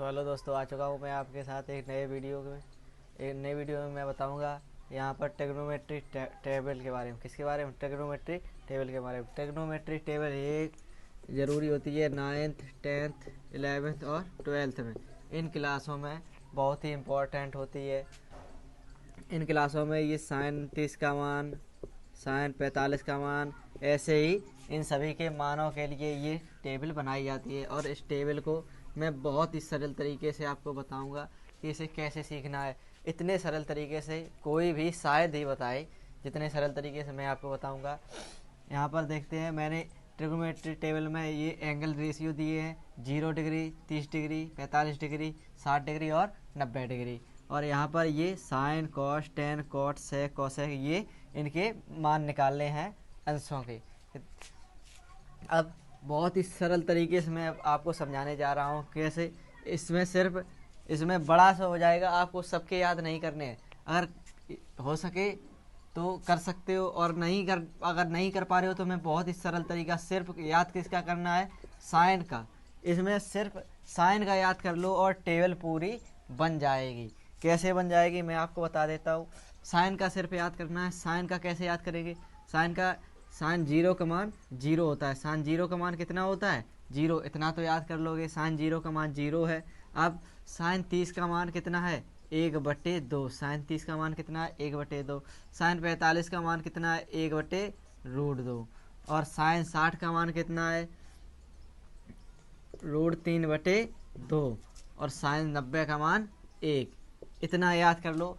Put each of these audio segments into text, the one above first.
तो हेलो दोस्तों, आ चुका हूँ मैं आपके साथ एक नए वीडियो में मैं बताऊँगा यहाँ पर ट्रिग्नोमेट्री टेबल के बारे में। किसके बारे में? ट्रिग्नोमेट्री टेबल के बारे में। ट्रिग्नोमेट्री टेबल ये ज़रूरी होती है 9th 10th 11th और 12th में। इन क्लासों में बहुत ही इम्पोर्टेंट होती है। इन क्लासों में ये साइन 30 का मान, साइन 45 का मान, ऐसे ही इन सभी के मानों के लिए ये टेबल बनाई जाती है। और इस टेबल को मैं बहुत ही सरल तरीके से आपको बताऊंगा कि इसे कैसे सीखना है। इतने सरल तरीके से कोई भी शायद ही बताए जितने सरल तरीके से मैं आपको बताऊंगा। यहाँ पर देखते हैं, मैंने ट्रिग्नोमेट्री टेबल में ये एंगल रेशियो दिए हैं 0 डिग्री, 30 डिग्री, 45 डिग्री, 60 डिग्री और 90 डिग्री। और यहाँ पर ये साइन, कॉस, टेन, कॉट, सेक, कोसेक, ये इनके मान निकालने हैं अंशों के। अब बहुत ही सरल तरीके से मैं आपको समझाने जा रहा हूँ कैसे। इसमें बड़ा सा हो जाएगा, आपको सबके याद नहीं करने हैं। अगर हो सके तो कर सकते हो, और अगर नहीं कर पा रहे हो तो मैं बहुत ही सरल तरीका, सिर्फ याद किसका करना है? साइन का। इसमें सिर्फ साइन का याद कर लो और टेबल पूरी बन जाएगी। कैसे बन जाएगी मैं आपको बता देता हूँ। साइन का सिर्फ याद करना है। साइन का कैसे याद करेंगे? साइन 0 का मान 0 होता है। साइन 0 का मान कितना होता है? 0। इतना तो याद कर लोगे, साइन 0 का मान 0 है। अब साइन 30 का मान कितना है? 1/2। साइन 30 का मान कितना है? 1/2। साइन 45 का मान कितना है? 1/√2। और साइन 60 का मान कितना है? √3/2। और साइन 90 का मान 1। इतना याद कर लो।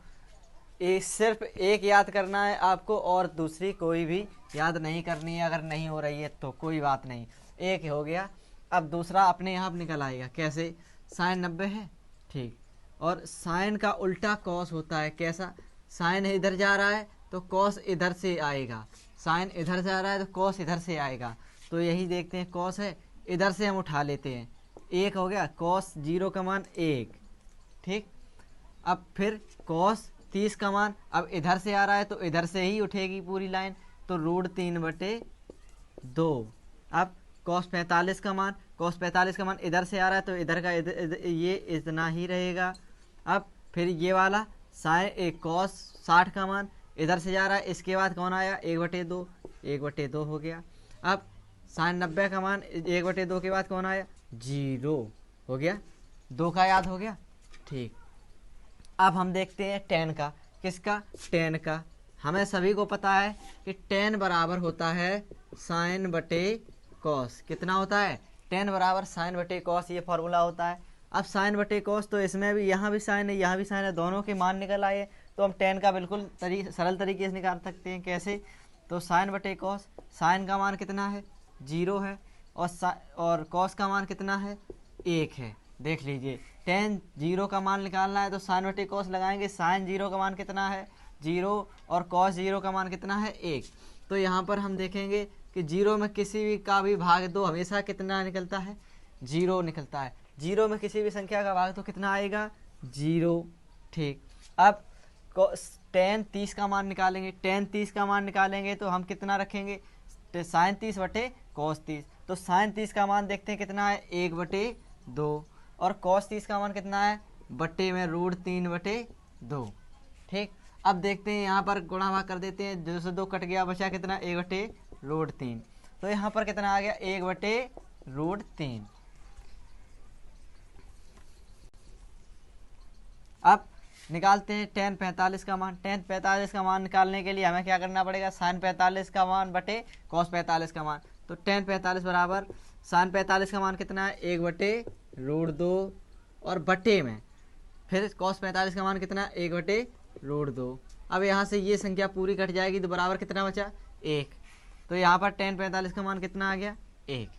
सिर्फ एक याद करना है आपको, और दूसरी कोई भी याद नहीं करनी है। अगर नहीं हो रही है तो कोई बात नहीं, एक हो गया। अब दूसरा अपने आप निकल आएगा। कैसे? साइन 90 है, ठीक। और साइन का उल्टा कॉस होता है। कैसा? साइन इधर जा रहा है तो कॉस इधर से आएगा, साइन इधर जा रहा है तो कॉस इधर से आएगा। तो यही देखते हैं, कॉस है, इधर से हम उठा लेते हैं, 1 हो गया। कॉस 0 का मान 1, ठीक। अब फिर कॉस 30 का मान अब इधर से आ रहा है तो इधर से ही उठेगी पूरी लाइन, तो √3/2। अब कॉस 45 का मान इधर से आ रहा है तो इधर का ये इतना ही रहेगा। अब फिर ये वाला साइन कॉस 60 का मान इधर से जा रहा है, इसके बाद कौन आया? 1/2, 1/2 हो गया। अब साइन 90 का मान 1/2 के बाद कौन आया? 0 हो गया। 2 का याद हो गया, ठीक। अब हम देखते हैं टेन का। किसका? टेन का। हमें सभी को पता है कि टेन बराबर होता है साइन बटे कॉस। कितना होता है? टेन बराबर साइन बटे कॉस, ये फॉर्मूला होता है। अब साइन बटे कॉस, तो इसमें भी यहाँ भी साइन है, यहाँ भी साइन है, दोनों के मान निकल आए। तो हम टेन का बिल्कुल सरल तरीके से निकाल सकते हैं। कैसे? तो साइन बटे कॉस, साइन का मान कितना है? 0 है। और कॉस का मान कितना है? 1 है। देख लीजिए, टेन 0 का मान निकालना है तो साइन बटे कॉस लगाएंगे। साइन 0 का मान कितना है? 0। और कॉस 0 का मान कितना है? 1। तो यहाँ पर हम देखेंगे कि 0 में किसी भी का भी भाग दो हमेशा कितना निकलता है? 0 निकलता है। 0 में किसी भी संख्या का भाग तो कितना आएगा? 0, ठीक। अब टेन 30 का मान निकालेंगे। टेन 30 का मान निकालेंगे तो हम कितना रखेंगे? साइन 30 बटे कॉस 30। तो साइन 30 का मान देखते हैं कितना है? 1/2। और कॉस 30 का मान कितना है? बट्टे में √3/2, ठीक। अब देखते हैं, यहाँ पर गुणा भाग कर देते हैं। 2 से 2 कट गया, बचा कितना? 1/√3। तो यहाँ पर कितना आ गया? 1/√3। अब निकालते हैं टेन 45 का मान। टेन 45 का मान निकालने के लिए हमें क्या करना पड़ेगा? साइन 45 का मान बटे कॉस 45 का मान। तो टेन 45 बराबर साइन 45 का मान कितना है? 1/√2। और बटे में फिर कॉस 45 का मान कितना है? 1/√2। अब यहाँ से ये संख्या पूरी कट जाएगी तो बराबर कितना बचा? 1। तो यहाँ पर टेन 45 का मान कितना आ गया? 1।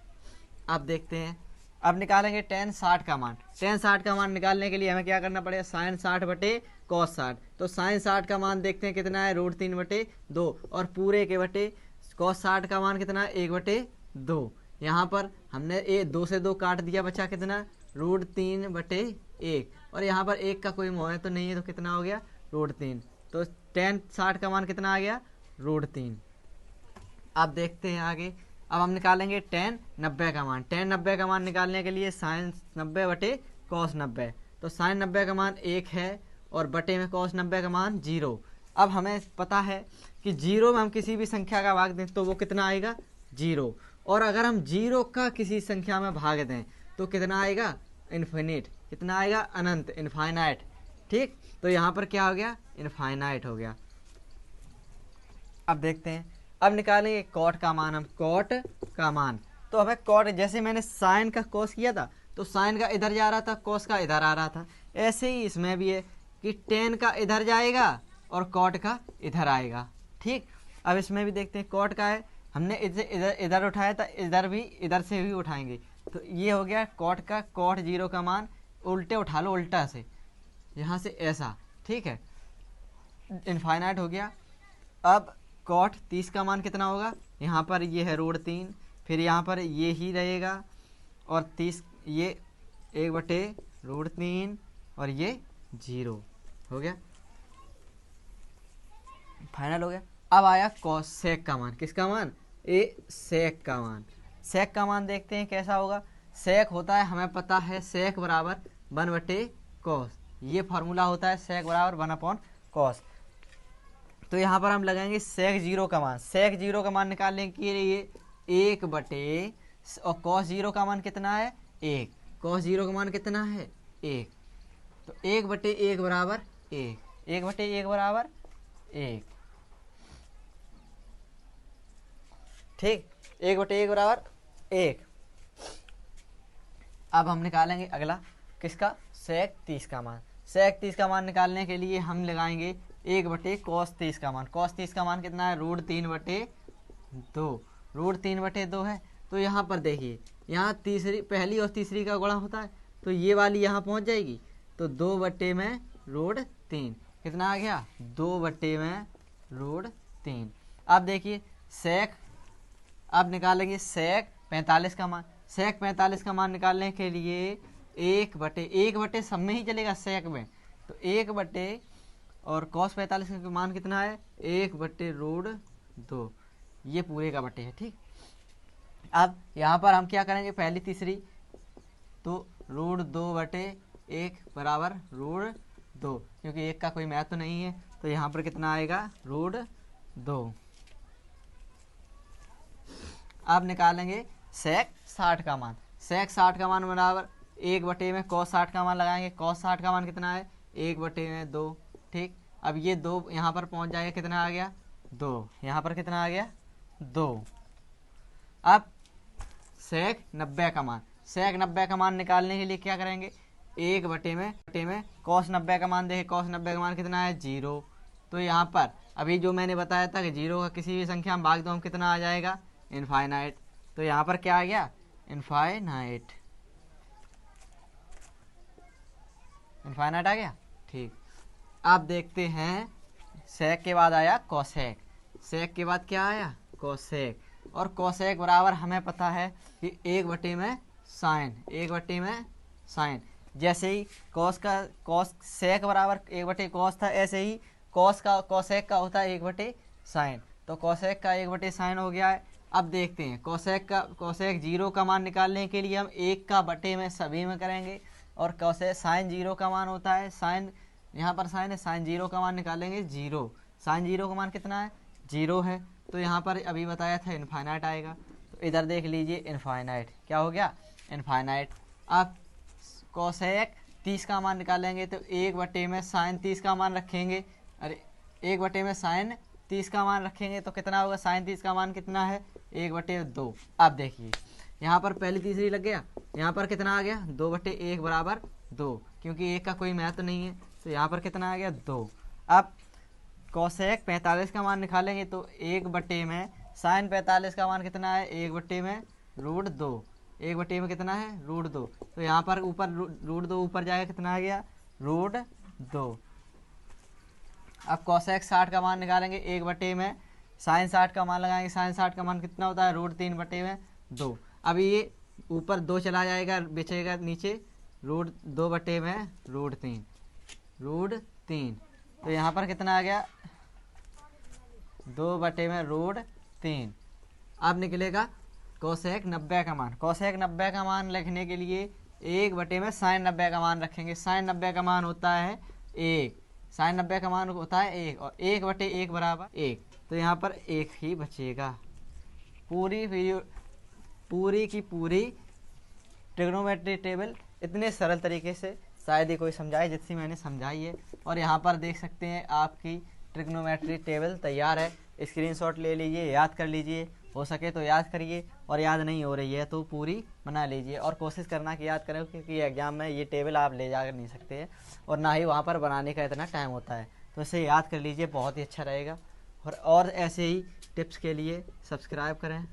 अब देखते हैं, अब निकालेंगे टेन 60 का मान। टेन 60 का मान निकालने के लिए हमें क्या करना पड़ेगा? साइन 60 बटे कॉस 60। तो साइन 60 का मान देखते हैं कितना है? √3/2। और पूरे के बटे कॉस 60 का मान कितना है? 1/2। यहाँ पर हमने 2 से 2 काट दिया, बचा कितना? √3/1। और यहाँ पर 1 का कोई मोह तो नहीं है, तो कितना हो गया? √3। तो टेन 60 का मान कितना आ गया? √3। अब देखते हैं आगे। अब हम निकालेंगे टेन 90 का मान। टेन 90 का मान निकालने के लिए साइन 90 बटे कॉस 90, तो साइन 90 का मान 1 है और बटे में कॉस 90 का मान 0। अब हमें पता है कि 0 में हम किसी भी संख्या का भाग दें तो वो कितना आएगा 0, और अगर हम 0 का किसी संख्या में भाग दें तो कितना आएगा इन्फिनिट, कितना आएगा अनंत, इनफाइनाइट। ठीक, तो यहाँ पर क्या हो गया इनफाइनाइट हो गया। अब देखते हैं, अब निकालेंगे कॉट का मान, हम कॉट का मान, तो हमें कॉट, जैसे मैंने साइन का कॉस किया था तो साइन का इधर जा रहा था, कॉस का इधर आ रहा था, ऐसे ही इसमें भी है कि टेन का इधर जाएगा और कॉट का इधर आएगा। ठीक, अब इसमें भी देखते हैं, कॉट का है, हमने इधर इधर उठाया था, इधर भी इधर से भी उठाएंगे, तो ये हो गया कॉट का, कॉट 0 का मान उल्टे उठा लो, उल्टा से यहाँ से ऐसा। ठीक है, इनफाइनाइट हो गया। अब कॉट 30 का मान कितना होगा, यहाँ पर ये है √3, फिर यहाँ पर ये ही रहेगा और 30 ये 1/√3 और ये 0 हो गया, फाइनल हो गया। अब आया कॉसेक का मान, किसका मान, सेक का मान। सेक का मान देखते हैं कैसा होगा। सेक होता है, हमें पता है सेक बराबर 1/cos, ये फार्मूला होता है, सेक बराबर 1/cos। तो यहाँ पर हम लगाएंगे सेक 0 का मान, सेक 0 का मान निकालने के लिए 1 और cos 0 का मान कितना है 1, cos 0 का मान कितना है 1, तो 1/1 बराबर 1, 1/1 बराबर 1। ठीक, 1/1 बराबर 1। अब हम निकालेंगे अगला किसका, सेक 30 का मान। सेक 30 का मान निकालने के लिए हम लगाएंगे 1/cos 30 का मान। cos 30 का मान कितना है √3/2, √3/2 है। तो यहाँ पर देखिए, यहाँ तीसरी, पहली और तीसरी का गुणा होता है, तो ये वाली यहाँ पहुँच जाएगी, तो 2/√3 कितना आ गया 2/√3। अब देखिए सेक, अब निकालेंगे सेक 45 का मान। सेक 45 का मान निकालने के लिए 1/1 सब में ही चलेगा सेक में, तो 1 और cos 45 का मान कितना है 1/√2, ये पूरे का बटे है। ठीक, अब यहाँ पर हम क्या करेंगे, पहली तीसरी, तो √2/1 बराबर √2, क्योंकि 1 का कोई महत्व नहीं है, तो यहाँ पर कितना आएगा √2। अब निकालेंगे सेक 60 का मान। सेक 60 का मान बराबर 1 cos 60 का मान लगाएंगे, cos 60 का मान कितना है 1/2। ठीक, अब ये 2 यहाँ पर पहुँच जाएगा, कितना आ गया 2, यहाँ पर कितना आ गया 2। अब सेक 90 का मान, सेक 90 का मान निकालने के लिए क्या करेंगे, 1/में cos 90 का मान देखें, cos 90 का मान कितना है 0, तो यहाँ पर अभी जो मैंने बताया था कि 0 का किसी भी संख्या में भाग दो हम कितना आ जाएगा इनफाइनाइट, तो यहाँ पर क्या आ गया इनफाइनाइट, इनफाइनाइट आ गया। ठीक, अब देखते हैं सेक के बाद आया कोसेक, सेक के बाद क्या आया कोसेक, और कोसेक बराबर हमें पता है कि 1/में साइन, 1/में साइन। जैसे ही कॉस सेक बराबर 1/cos था, ऐसे ही कोसेक का होता है 1/साइन, तो कोसेक का 1/साइन हो गया है। अब देखते हैं कोसेक 0 का मान निकालने के लिए हम 1 का बटे में सभी में करेंगे, और कोसेक साइन 0 का मान होता है, साइन यहाँ पर साइन है, साइन 0 का मान निकालेंगे 0, साइन 0 का मान कितना है 0 है, तो यहाँ पर अभी बताया था इनफाइनाइट आएगा, तो इधर देख लीजिए इनफाइनाइट क्या हो गया इनफाइनाइट। अब कोसेक 30 का मान निकालेंगे, तो 1/में साइन 30 का मान रखेंगे, अरे 1/में साइन 30 का मान रखेंगे तो कितना होगा, साइन 30 का मान कितना है 1/2। अब देखिए यहाँ पर पहली तीसरी लग गया, यहाँ पर कितना आ गया 2/1 बराबर 2, क्योंकि 1 का कोई महत्व नहीं है, तो यहाँ पर कितना आ गया 2। अब कोसेक 45 का मान निकालेंगे, तो 1/में साइन 45 का मान कितना है 1/में √2, 1/में कितना है √2, तो यहाँ पर ऊपर √2 ऊपर जाएगा, कितना आ गया √2। अब कोसेक 60 का मान निकालेंगे, 1/में साइन 60 का मान लगाएंगे, साइन 60 का मान कितना होता है √3/2। अब ये ऊपर 2 चला जाएगा, बचेगा नीचे √2/में √3, तो यहाँ पर कितना आ गया 2/में √3। अब निकलेगा कोसेक 90 का मान। कोसेक 90 का मान लिखने के लिए 1 में sin 90 का मान रखेंगे। sin 90 का मान होता है 1, sin 90 का मान होता है 1 और 1/1 बराबर 1, तो यहाँ पर 1 ही बचेगा। पूरी की पूरी ट्रिग्नोमेट्री टेबल इतने सरल तरीके से शायद ही कोई समझाए जितनी मैंने समझाई है। और यहाँ पर देख सकते हैं आपकी ट्रिग्नोमेट्री टेबल तैयार है। स्क्रीनशॉट ले लीजिए, याद कर लीजिए, हो सके तो याद करिए, और याद नहीं हो रही है तो पूरी बना लीजिए और कोशिश करना कि याद करें, क्योंकि एग्जाम में ये टेबल आप ले जा नहीं सकते हैं और ना ही वहाँ पर बनाने का इतना टाइम होता है। तो इसे याद कर लीजिए, बहुत ही अच्छा रहेगा। और ऐसे ही टिप्स के लिए सब्सक्राइब करें।